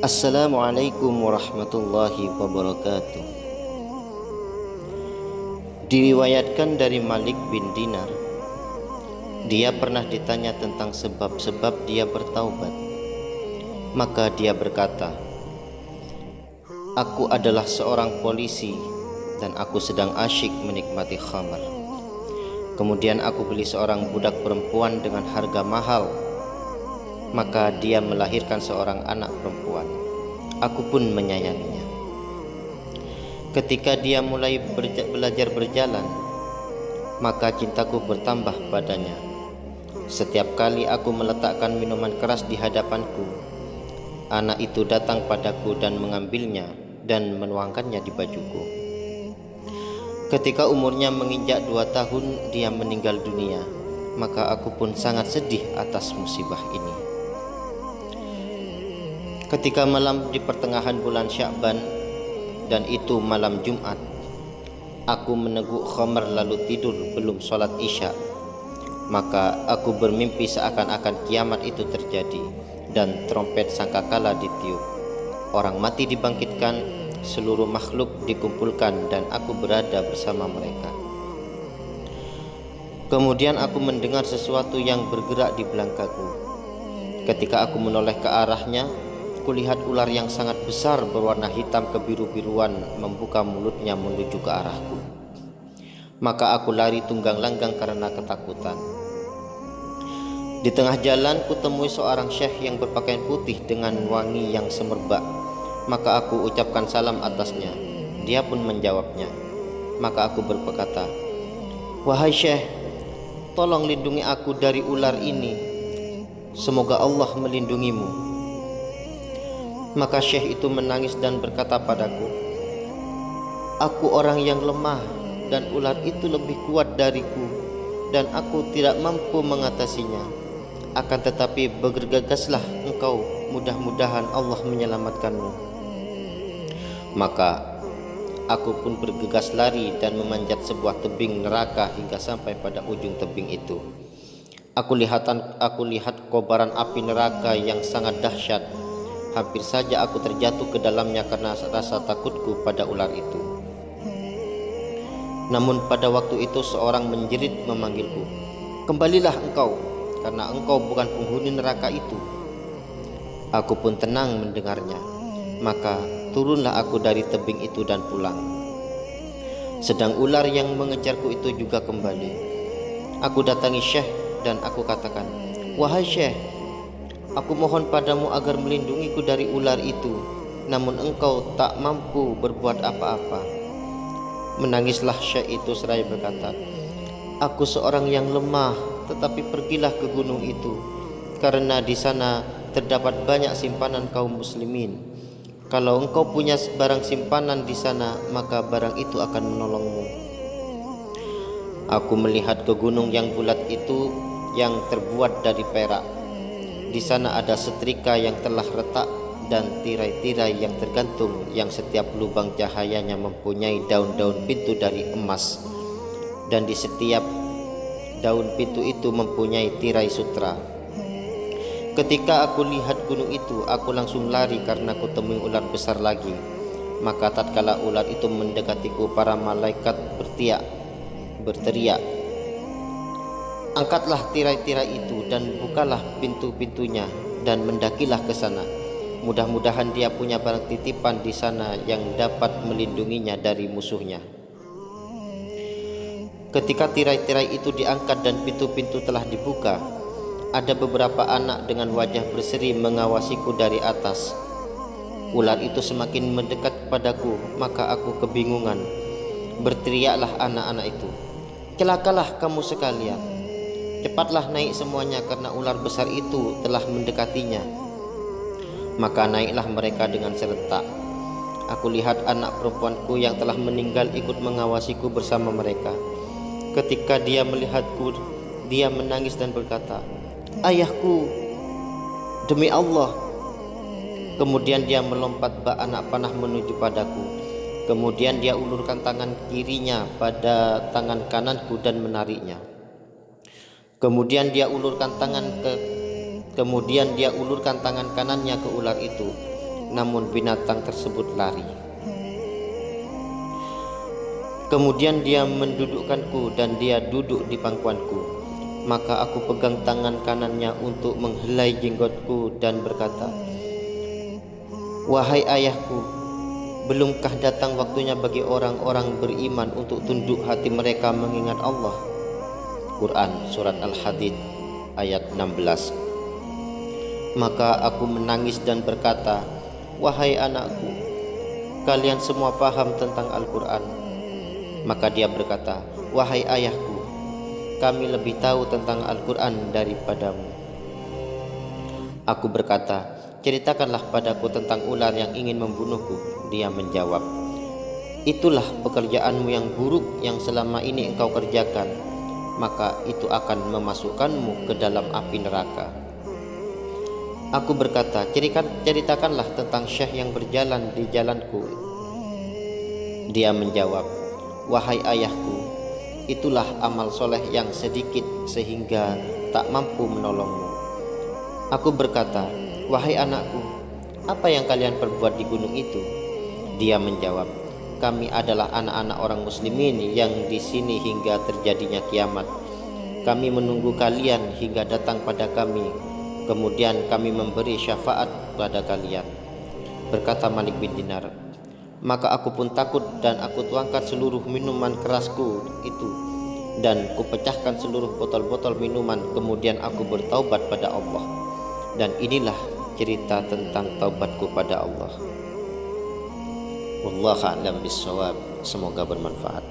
Assalamualaikum warahmatullahi wabarakatuh. Diriwayatkan dari Malik bin Dinar, dia pernah ditanya tentang sebab-sebab dia bertaubat. Maka dia berkata, "Aku adalah seorang polisi dan aku sedang asyik menikmati khamar. Kemudian aku beli seorang budak perempuan dengan harga mahal. Maka dia melahirkan seorang anak perempuan. Aku pun menyayanginya. Ketika dia mulai belajar berjalan, maka cintaku bertambah padanya. Setiap kali aku meletakkan minuman keras di hadapanku, anak itu datang padaku dan mengambilnya dan menuangkannya di bajuku. Ketika umurnya menginjak 2 tahun, dia meninggal dunia. Maka aku pun sangat sedih atas musibah ini." Ketika malam di pertengahan bulan Sya'ban, dan itu malam Jumat, aku meneguk khamar lalu tidur belum sholat isya. Maka aku bermimpi seakan-akan kiamat itu terjadi dan trompet sangkakala ditiup. Orang mati dibangkitkan, seluruh makhluk dikumpulkan dan aku berada bersama mereka. Kemudian aku mendengar sesuatu yang bergerak di belakangku. Ketika aku menoleh ke arahnya, kulihat ular yang sangat besar berwarna hitam kebiru-biruan membuka mulutnya menuju ke arahku. Maka aku lari tunggang langgang karena ketakutan. Di tengah jalan kutemui seorang syekh yang berpakaian putih dengan wangi yang semerbak. Maka aku ucapkan salam atasnya. Dia pun menjawabnya. Maka aku berkata, "Wahai syekh, tolong lindungi aku dari ular ini. Semoga Allah melindungimu." Maka syekh itu menangis dan berkata padaku, "Aku orang yang lemah dan ular itu lebih kuat dariku dan aku tidak mampu mengatasinya. Akan tetapi bergegaslah engkau, mudah-mudahan Allah menyelamatkanmu." Maka aku pun bergegas lari dan memanjat sebuah tebing neraka hingga sampai pada ujung tebing itu. Aku lihat kobaran api neraka yang sangat dahsyat. Hampir saja aku terjatuh ke dalamnya karena rasa takutku pada ular itu. Namun pada waktu itu seorang menjerit memanggilku, "Kembalilah engkau, karena engkau bukan penghuni neraka itu." Aku pun tenang mendengarnya. Maka turunlah aku dari tebing itu dan pulang. Sedang ular yang mengejarku itu juga kembali. Aku datangi syekh dan aku katakan, "Wahai syekh, aku mohon padamu agar melindungiku dari ular itu, namun engkau tak mampu berbuat apa-apa." Menangislah syekh itu seraya berkata, "Aku seorang yang lemah, tetapi pergilah ke gunung itu, karena di sana terdapat banyak simpanan kaum muslimin. Kalau engkau punya barang simpanan di sana, maka barang itu akan menolongmu." Aku melihat ke gunung yang bulat itu yang terbuat dari perak. Di sana ada setrika yang telah retak dan tirai-tirai yang tergantung, yang setiap lubang cahayanya mempunyai daun-daun pintu dari emas, dan di setiap daun pintu itu mempunyai tirai sutra. Ketika aku lihat gunung itu, aku langsung lari karena kutemui ular besar lagi. Maka tatkala ular itu mendekatiku, para malaikat berteriak, "Angkatlah tirai-tirai itu dan bukalah pintu-pintunya dan mendakilah ke sana. Mudah-mudahan dia punya barang titipan di sana yang dapat melindunginya dari musuhnya." Ketika tirai-tirai itu diangkat dan pintu-pintu telah dibuka, ada beberapa anak dengan wajah berseri mengawasiku dari atas. Ular itu semakin mendekat kepadaku, maka aku kebingungan. Berteriaklah anak-anak itu, "Celakalah kamu sekalian. Cepatlah naik semuanya karena ular besar itu telah mendekatinya." Maka naiklah mereka dengan serentak. Aku lihat anak perempuanku yang telah meninggal ikut mengawasiku bersama mereka. Ketika dia melihatku, dia menangis dan berkata, "Ayahku, demi Allah." Kemudian dia melompat bak anak panah menuju padaku. Kemudian dia ulurkan tangan kirinya pada tangan kananku dan menariknya. Kemudian dia ulurkan tangan ke Kemudian dia ulurkan tangan kanannya ke ular itu, namun binatang tersebut lari. Kemudian dia mendudukkanku dan dia duduk di pangkuanku. Maka aku pegang tangan kanannya untuk menghelai jenggotku dan berkata, "Wahai ayahku, belumkah datang waktunya bagi orang-orang beriman untuk tunduk hati mereka mengingat Allah?" Quran Surat Al-Hadid ayat 16. Maka aku menangis dan berkata, "Wahai anakku, kalian semua paham tentang Al-Quran." Maka dia berkata, "Wahai ayahku, kami lebih tahu tentang Al-Quran daripadamu." Aku berkata, "Ceritakanlah padaku tentang ular yang ingin membunuhku." Dia menjawab, "Itulah pekerjaanmu yang buruk yang selama ini engkau kerjakan, maka itu akan memasukkanmu ke dalam api neraka." Aku berkata, "Ceritakanlah tentang syekh yang berjalan di jalanku." Dia menjawab, "Wahai ayahku, itulah amal soleh yang sedikit sehingga tak mampu menolongmu." Aku berkata, "Wahai anakku, apa yang kalian perbuat di gunung itu?" Dia menjawab, "Kami adalah anak-anak orang muslimin yang di sini hingga terjadinya kiamat. Kami menunggu kalian hingga datang pada kami, kemudian kami memberi syafaat pada kalian." Berkata Malik bin Dinar, "Maka aku pun takut dan aku tuangkan seluruh minuman kerasku itu dan kupecahkan seluruh botol-botol minuman, kemudian aku bertaubat pada Allah. Dan inilah cerita tentang taubatku pada Allah." Wallahu a'lam bishawab. Semoga bermanfaat.